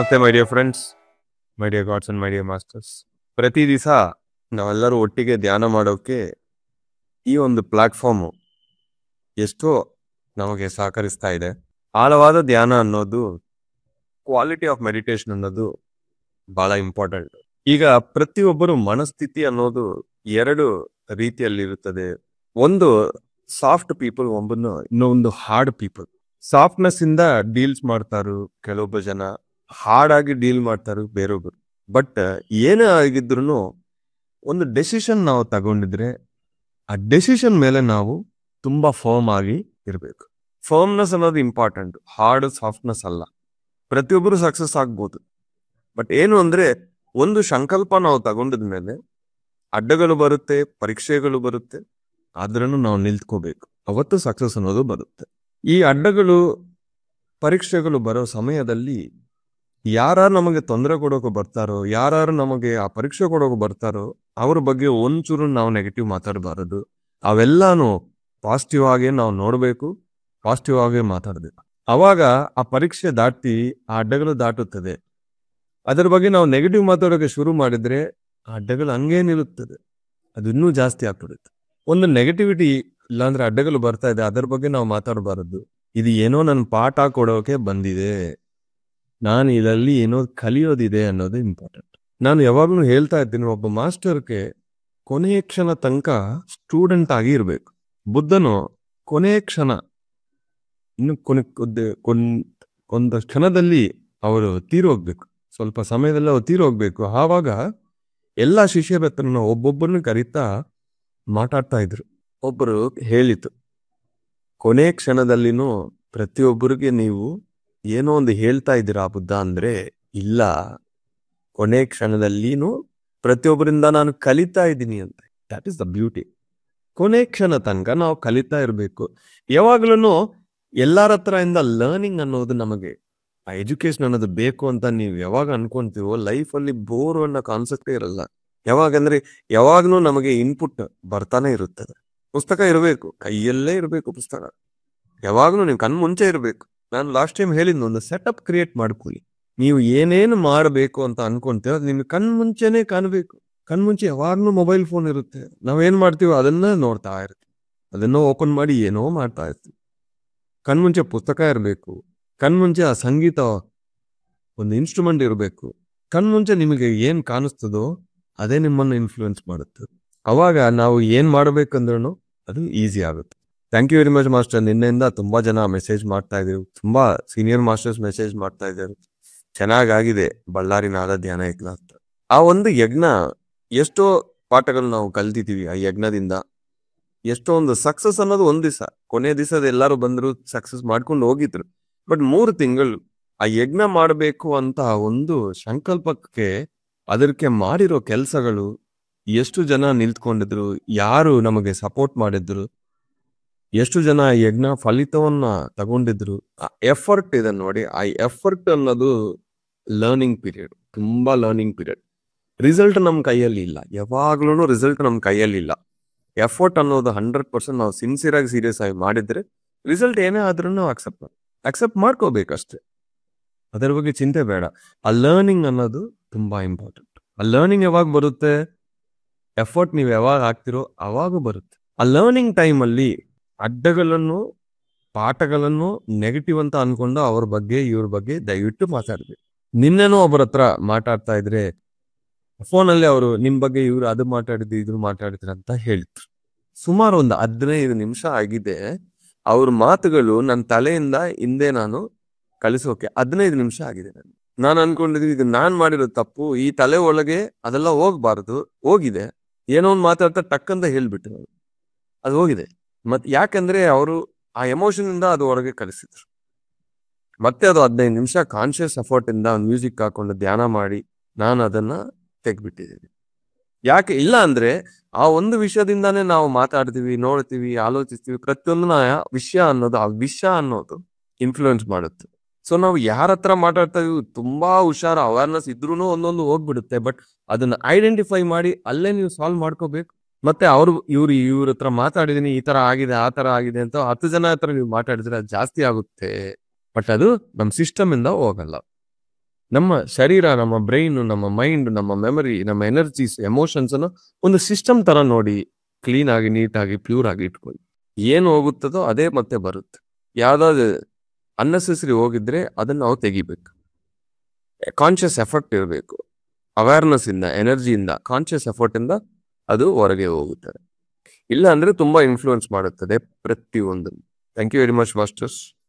ನಮಸ್ತೆ my dear friends, my dear God's and my dear masters. ಪ್ರತಿ ದಿವಸ ನಾವೆಲ್ಲರೂ ಒಟ್ಟಿಗೆ ಧ್ಯಾನ ಮಾಡೋಕೆ ಈ ಒಂದು ಪ್ಲಾಟ್ಫಾರ್ಮು ಎಷ್ಟೋ ನಮಗೆ ಸಹಕರಿಸ್ತಾ ಇದೆ. ಆಳವಾದ ಧ್ಯಾನ ಅನ್ನೋದು, ಕ್ವಾಲಿಟಿ ಆಫ್ ಮೆಡಿಟೇಷನ್ ಅನ್ನೋದು ಬಹಳ ಇಂಪಾರ್ಟೆಂಟ್. ಈಗ ಪ್ರತಿಯೊಬ್ಬರು ಮನಸ್ಥಿತಿ ಅನ್ನೋದು ಎರಡು ರೀತಿಯಲ್ಲಿರುತ್ತದೆ. ಒಂದು ಸಾಫ್ಟ್ ಪೀಪಲ್, ಇನ್ನೊಂದು ಹಾರ್ಡ್ ಪೀಪಲ್. ಸಾಫ್ಟ್ನೆಸ್ ಇಂದ ಡೀಲ್ಸ್ ಮಾಡ್ತಾರು ಕೆಲವೊಬ್ಬ ಜನ, ಹಾರ್ಡ್ ಆಗಿ ಡೀಲ್ ಮಾಡ್ತಾರು ಬೇರೊಬ್ರು. ಬಟ್ ಏನೇ ಆಗಿದ್ರು ಒಂದು ಡೆಸಿಷನ್ ನಾವು ತಗೊಂಡಿದ್ರೆ ಆ ಡೆಸಿಷನ್ ಮೇಲೆ ನಾವು ತುಂಬಾ ಫರ್ಮ್ ಆಗಿ ಇರಬೇಕು. ಫರ್ಮ್ನೆಸ್ ಅನ್ನೋದು ಇಂಪಾರ್ಟೆಂಟ್, ಹಾರ್ಡ್ ಸಾಫ್ಟ್ನೆಸ್ ಅಲ್ಲ. ಪ್ರತಿಯೊಬ್ಬರು ಸಕ್ಸಸ್ ಆಗ್ಬೋದು, ಬಟ್ ಏನು ಅಂದ್ರೆ ಒಂದು ಸಂಕಲ್ಪ ನಾವು ತಗೊಂಡಿದ್ಮೇಲೆ ಅಡ್ಡಗಳು ಬರುತ್ತೆ, ಪರೀಕ್ಷೆಗಳು ಬರುತ್ತೆ, ಆದ್ರೂ ನಾವು ನಿಲ್ತ್ಕೋಬೇಕು. ಅವತ್ತು ಸಕ್ಸಸ್ ಅನ್ನೋದು ಬರುತ್ತೆ. ಈ ಅಡ್ಡಗಳು ಪರೀಕ್ಷೆಗಳು ಬರೋ ಸಮಯದಲ್ಲಿ ಯಾರು ನಮಗೆ ತೊಂದರೆ ಕೊಡೋಕೆ ಬರ್ತಾರೋ, ಯಾರು ನಮಗೆ ಆ ಪರೀಕ್ಷೆ ಕೊಡೋಕೆ ಬರ್ತಾರೋ ಅವ್ರ ಬಗ್ಗೆ ಒಂಚೂರು ನಾವು ನೆಗೆಟಿವ್ ಮಾತಾಡಬಾರದು. ಅವೆಲ್ಲಾನು ಪಾಸಿಟಿವ್ ಆಗಿ ನಾವು ನೋಡ್ಬೇಕು, ಪಾಸಿಟಿವ್ ಆಗಿ ಮಾತಾಡ್ಬೇಕು. ಅವಾಗ ಆ ಪರೀಕ್ಷೆ ದಾಟಿ ಆ ಅಡ್ಡಗಳು ದಾಟುತ್ತದೆ. ಅದರ ಬಗ್ಗೆ ನಾವು ನೆಗೆಟಿವ್ ಮಾತಾಡೋಕೆ ಶುರು ಮಾಡಿದ್ರೆ ಆ ಅಡ್ಡಗಳು ಹಂಗೇ ನಿಲ್ಲುತ್ತದೆ, ಅದು ಇನ್ನೂ ಜಾಸ್ತಿ ಆಗ್ಬಿಡುತ್ತೆ. ಒಂದು ನೆಗೆಟಿವಿಟಿ ಇಲ್ಲಾಂದ್ರೆ ಅಡ್ಡಗಳು ಬರ್ತಾ ಇದೆ, ಅದರ ಬಗ್ಗೆ ನಾವು ಮಾತಾಡಬಾರದು. ಇದು ಏನೋ ನನ್ನ ಪಾಠ ಕೊಡೋಕೆ ಬಂದಿದೆ, ನಾನು ಇದರಲ್ಲಿ ಏನೋ ಕಲಿಯೋದಿದೆ ಅನ್ನೋದು ಇಂಪಾರ್ಟೆಂಟ್. ನಾನು ಯಾವಾಗ್ಲೂ ಹೇಳ್ತಾ ಇದ್ದೀನಿ, ಒಬ್ಬ ಮಾಸ್ಟರ್ಗೆ ಕೊನೆಯ ಕ್ಷಣ ತನಕ ಸ್ಟೂಡೆಂಟ್ ಆಗಿ ಇರ್ಬೇಕು. ಬುದ್ಧನು ಕೊನೆಯ ಕ್ಷಣ, ಇನ್ನು ಒಂದು ಕ್ಷಣದಲ್ಲಿ ಅವರು ತೀರೋಗ್ಬೇಕು, ಸ್ವಲ್ಪ ಸಮಯದಲ್ಲಿ ಅವ್ರು ತೀರೋಗ್ಬೇಕು. ಆವಾಗ ಎಲ್ಲಾ ಶಿಷ್ಯರ ಹತ್ರನ ಒಬ್ಬೊಬ್ಬರನ್ನ ಕರೀತಾ ಮಾತಾಡ್ತಾ ಇದ್ರು. ಒಬ್ಬರು ಹೇಳಿತು, ಕೊನೆ ಕ್ಷಣದಲ್ಲಿನೂ ಪ್ರತಿಯೊಬ್ಬರಿಗೆ ನೀವು ಏನೋ ಒಂದು ಹೇಳ್ತಾ ಇದ್ದೀರಾ ಬುದ್ಧ ಅಂದ್ರೆ, ಇಲ್ಲ, ಕೊನೆ ಕ್ಷಣದಲ್ಲಿನೂ ಪ್ರತಿಯೊಬ್ಬರಿಂದ ನಾನು ಕಲಿತಾ ಇದ್ದೀನಿ ಅಂತ. That is the beauty. ಕೊನೆ ಕ್ಷಣ ತನಕ ನಾವು ಕಲಿತಾ ಇರಬೇಕು. ಯಾವಾಗ್ಲೂ ಎಲ್ಲಾರ ಹತ್ರ ಇಂದ ಲರ್ನಿಂಗ್ ಅನ್ನೋದು, ನಮಗೆ ಆ ಎಜುಕೇಶನ್ ಅನ್ನೋದು ಬೇಕು ಅಂತ ನೀವು ಯಾವಾಗ ಅನ್ಕೊಂತೀವೋ ಲೈಫಲ್ಲಿ ಬೋರ್ ಅನ್ನೋ ಕಾನ್ಸೆಪ್ಟೇ ಇರಲ್ಲ. ಯಾವಾಗಂದ್ರೆ ಯಾವಾಗ್ಲೂ ನಮಗೆ ಇನ್ಪುಟ್ ಬರ್ತಾನೆ ಇರುತ್ತದೆ. ಪುಸ್ತಕ ಇರಬೇಕು, ಕೈಯಲ್ಲೇ ಇರಬೇಕು ಪುಸ್ತಕ, ಯಾವಾಗ್ಲೂ ನೀವು ಕಣ್ ಮುಂಚೆ ಇರಬೇಕು. ನಾನು ಲಾಸ್ಟ್ ಟೈಮ್ ಹೇಳಿದ್ನು, ಒಂದು ಸೆಟಪ್ ಕ್ರಿಯೇಟ್ ಮಾಡ್ಕೊಳ್ಳಿ. ನೀವು ಏನೇನು ಮಾಡಬೇಕು ಅಂತ ಅನ್ಕೊಂತೀರೋ ಅದು ನಿಮ್ಗೆ ಕಣ್ ಮುಂಚೆನೆ ಕಾಣಬೇಕು. ಕಣ್ಮುಂಚೆ ಯಾವಾಗ್ಲೂ ಮೊಬೈಲ್ ಫೋನ್ ಇರುತ್ತೆ, ನಾವೇನ್ ಮಾಡ್ತೀವೋ ಅದನ್ನ ನೋಡ್ತಾ ಇರ್ತೀವಿ, ಅದನ್ನ ಓಪನ್ ಮಾಡಿ ಏನೋ ಮಾಡ್ತಾ ಇರ್ತೀವಿ. ಕಣ್ಮುಂಚೆ ಪುಸ್ತಕ ಇರಬೇಕು, ಕಣ್ಮುಂಚೆ ಆ ಸಂಗೀತ ಒಂದು ಇನ್ಸ್ಟ್ರೂಮೆಂಟ್ ಇರಬೇಕು. ಕಣ್ಮುಂಚೆ ನಿಮಗೆ ಏನ್ ಕಾಣಿಸ್ತದೋ ಅದೇ ನಿಮ್ಮನ್ನು ಇನ್ಫ್ಲೂಯೆನ್ಸ್ ಮಾಡುತ್ತೆ. ಅವಾಗ ನಾವು ಏನ್ ಮಾಡ್ಬೇಕಂದ್ರೂ ಅದು ಈಸಿ ಆಗುತ್ತೆ. Thank you very much master. ನಿನ್ನೆಯಿಂದ ತುಂಬಾ ಜನ ಮೆಸೇಜ್ ಮಾಡ್ತಾ ಇದ್ರು, ತುಂಬಾ ಸೀನಿಯರ್ ಮಾಸ್ಟರ್ಸ್ ಮೆಸೇಜ್ ಮಾಡ್ತಾ ಇದ್ದಾರೆ. ಚೆನ್ನಾಗಾಗಿದೆ ಬಳ್ಳಾರಿ ನಾದ ಧ್ಯಾನ ಯಜ್ಞ ಅಂತ. ಆ ಒಂದು ಯಜ್ಞ ಎಷ್ಟೋ ಪಾಠಗಳು ನಾವು ಕಲ್ತಿದ್ದೀವಿ. ಆ ಯಜ್ಞದಿಂದ ಎಷ್ಟೋ ಒಂದು ಸಕ್ಸಸ್ ಅನ್ನೋದು ಒಂದ್ ದಿವಸ, ಕೊನೆ ದಿವಸದ ಎಲ್ಲಾರು ಬಂದ್ರು ಸಕ್ಸಸ್ ಮಾಡ್ಕೊಂಡು ಹೋಗಿದ್ರು. ಬಟ್ 3 ತಿಂಗಳು ಆ ಯಜ್ಞ ಮಾಡಬೇಕು ಅಂತ ಒಂದು ಸಂಕಲ್ಪಕ್ಕೆ ಅದಕ್ಕೆ ಮಾಡಿರೋ ಕೆಲಸಗಳು, ಎಷ್ಟು ಜನ ನಿಲ್ತ್ಕೊಂಡಿದ್ರು, ಯಾರು ನಮಗೆ ಸಪೋರ್ಟ್ ಮಾಡಿದ್ರು, ಎಷ್ಟು ಜನ ಯಜ್ಞ ಫಲಿತವನ್ನ ತಗೊಂಡಿದ್ರು. ಆ ಎಫರ್ಟ್ ಇದೆ ನೋಡಿ, ಆ ಎಫರ್ಟ್ ಅನ್ನೋದು ಲರ್ನಿಂಗ್ ಪೀರಿಯಡ್, ತುಂಬಾ ಲರ್ನಿಂಗ್ ಪೀರಿಯಡ್. ರಿಸಲ್ಟ್ ನಮ್ ಕೈಯಲ್ಲಿ ಇಲ್ಲ, ಯಾವಾಗ್ಲೂ ರಿಸಲ್ಟ್ ನಮ್ ಕೈಯಲ್ಲಿ ಇಲ್ಲ. ಎಫರ್ಟ್ ಅನ್ನೋದು 100% ನಾವು ಸಿನ್ಸಿಯರ್ ಆಗಿ ಸೀರಿಯಸ್ ಆಗಿ ಮಾಡಿದ್ರೆ ರಿಸಲ್ಟ್ ಏನೇ ಆದ್ರೂ ನಾವು ಅಕ್ಸೆಪ್ಟ್ ಮಾಡ್ಕೋಬೇಕಷ್ಟೇ. ಅದರ ಬಗ್ಗೆ ಚಿಂತೆ ಬೇಡ. ಆ ಲರ್ನಿಂಗ್ ಅನ್ನೋದು ತುಂಬಾ ಇಂಪಾರ್ಟೆಂಟ್. ಆ ಲರ್ನಿಂಗ್ ಯಾವಾಗ ಬರುತ್ತೆ? ಎಫರ್ಟ್ ನೀವು ಯಾವಾಗ ಹಾಕ್ತಿರೋ ಅವಾಗ ಬರುತ್ತೆ. ಆ ಲರ್ನಿಂಗ್ ಟೈಮಲ್ಲಿ ಅಡ್ಡಗಳನ್ನು, ಪಾಠಗಳನ್ನು ನೆಗೆಟಿವ್ ಅಂತ ಅನ್ಕೊಂಡು ಅವ್ರ ಬಗ್ಗೆ ಇವ್ರ ಬಗ್ಗೆ ದಯವಿಟ್ಟು ಮಾತಾಡ್ಬೇಕು. ನಿನ್ನೆನೋ ಒಬ್ಬರ ಹತ್ರ ಮಾತಾಡ್ತಾ ಇದ್ರೆ ಫೋನಲ್ಲಿ ಅವರು ನಿಮ್ ಬಗ್ಗೆ ಇವ್ರು ಅದು ಮಾತಾಡಿದ್ರು ಇದ್ರು ಮಾತಾಡಿದ್ರು ಅಂತ ಹೇಳಿದ್ರು. ಸುಮಾರು ಒಂದು 15 ನಿಮಿಷ ಆಗಿದೆ. ಅವ್ರ ಮಾತುಗಳು ನನ್ನ ತಲೆಯಿಂದ ಹಿಂದೆ ನಾನು ಕಳಿಸೋಕೆ 15 ನಿಮಿಷ ಆಗಿದೆ. ನಾನು ಅನ್ಕೊಂಡಿದ್ವಿ ಇದು ನಾನ್ ಮಾಡಿರೋ ತಪ್ಪು, ಈ ತಲೆ ಒಳಗೆ ಅದೆಲ್ಲ ಹೋಗ್ಬಾರ್ದು, ಹೋಗಿದೆ. ಏನೋ ಒಂದು ಮಾತಾಡ್ತಾ ಟಕ್ಕಂತ ಹೇಳ್ಬಿಟ್ಟು ಅದು ಹೋಗಿದೆ. ಯಾಕಂದ್ರೆ ಅವರು ಆ ಎಮೋಷನ್ ಇಂದ ಅದು ಹೊರಗೆ ಕಳಿಸಿದ್ರು. ಮತ್ತೆ ಅದು 15 ನಿಮಿಷ ಕಾನ್ಶಿಯಸ್ ಎಫರ್ಟ್ ಇಂದ ಮ್ಯೂಸಿಕ್ ಹಾಕೊಂಡು ಧ್ಯಾನ ಮಾಡಿ ನಾನು ಅದನ್ನ ತೆಗ್ಬಿಟ್ಟಿದ್ದೀನಿ. ಯಾಕೆ ಇಲ್ಲ ಅಂದ್ರೆ ಆ ಒಂದು ವಿಷಯದಿಂದಾನೇ ನಾವು ಮಾತಾಡ್ತೀವಿ, ನೋಡ್ತೀವಿ, ಆಲೋಚಿಸ್ತೀವಿ. ಪ್ರತಿಯೊಂದು ವಿಷಯ ಅನ್ನೋದು ಇನ್ಫ್ಲೂಯೆನ್ಸ್ ಮಾಡುತ್ತೆ. ಸೊ ನಾವು ಯಾರ ಹತ್ರ ಮಾತಾಡ್ತಾ ಇದೀವಿ ತುಂಬಾ ಹುಷಾರ, ಅವೇರ್ನೆಸ್ ಇದ್ರೂ ಒಂದೊಂದು ಹೋಗ್ಬಿಡುತ್ತೆ. ಬಟ್ ಅದನ್ನ ಐಡೆಂಟಿಫೈ ಮಾಡಿ ಅಲ್ಲೇ ನೀವು ಸಾಲ್ವ್ ಮಾಡ್ಕೋಬೇಕು. ಮತ್ತೆ ಇವ್ರ ಹತ್ರ ಮಾತಾಡಿದೀನಿ, ಈ ತರ ಆಗಿದೆ, ಆ ತರ ಆಗಿದೆ ಅಂತ 10 ಜನ ಹತ್ರ ನೀವು ಮಾತಾಡಿದ್ರೆ ಅದು ಜಾಸ್ತಿ ಆಗುತ್ತೆ. ಬಟ್ ಅದು ನಮ್ ಸಿಸ್ಟಮ್ ಇಂದ ಹೋಗಲ್ಲ. ನಮ್ಮ ಶರೀರ, ನಮ್ಮ ಬ್ರೈನ್, ನಮ್ಮ ಮೈಂಡ್, ನಮ್ಮ ಮೆಮರಿ, ನಮ್ಮ ಎನರ್ಜೀಸ್, ಎಮೋಷನ್ಸ್ ಅನ್ನು ಒಂದು ಸಿಸ್ಟಮ್ ತರ ನೋಡಿ ಕ್ಲೀನ್ ಆಗಿ, ನೀಟಾಗಿ, ಪ್ಯೂರ್ ಆಗಿ ಇಟ್ಕೊಳ್ಳಿ. ಏನು ಹೋಗುತ್ತದೋ ಅದೇ ಮತ್ತೆ ಬರುತ್ತೆ. ಯಾವ್ದಾದ್ರು ಅನ್ನೆಸೆಸರಿ ಹೋಗಿದ್ರೆ ಅದನ್ನ ನಾವು ತೆಗಿಬೇಕು. ಕಾನ್ಶಿಯಸ್ ಎಫರ್ಟ್ ಇರಬೇಕು. ಅವೇರ್ನೆಸ್ ಇಂದ, ಎನರ್ಜಿಯಿಂದ, ಕಾನ್ಶಿಯಸ್ ಎಫರ್ಟ್ ಇಂದ ಅದು ಹೊರಗೆ ಹೋಗುತ್ತದೆ. ಇಲ್ಲ ಅಂದ್ರೆ ತುಂಬಾ ಇನ್ಫ್ಲೂಯೆನ್ಸ್ ಮಾಡುತ್ತದೆ ಪ್ರತಿಯೊಂದು. Thank you very much masters.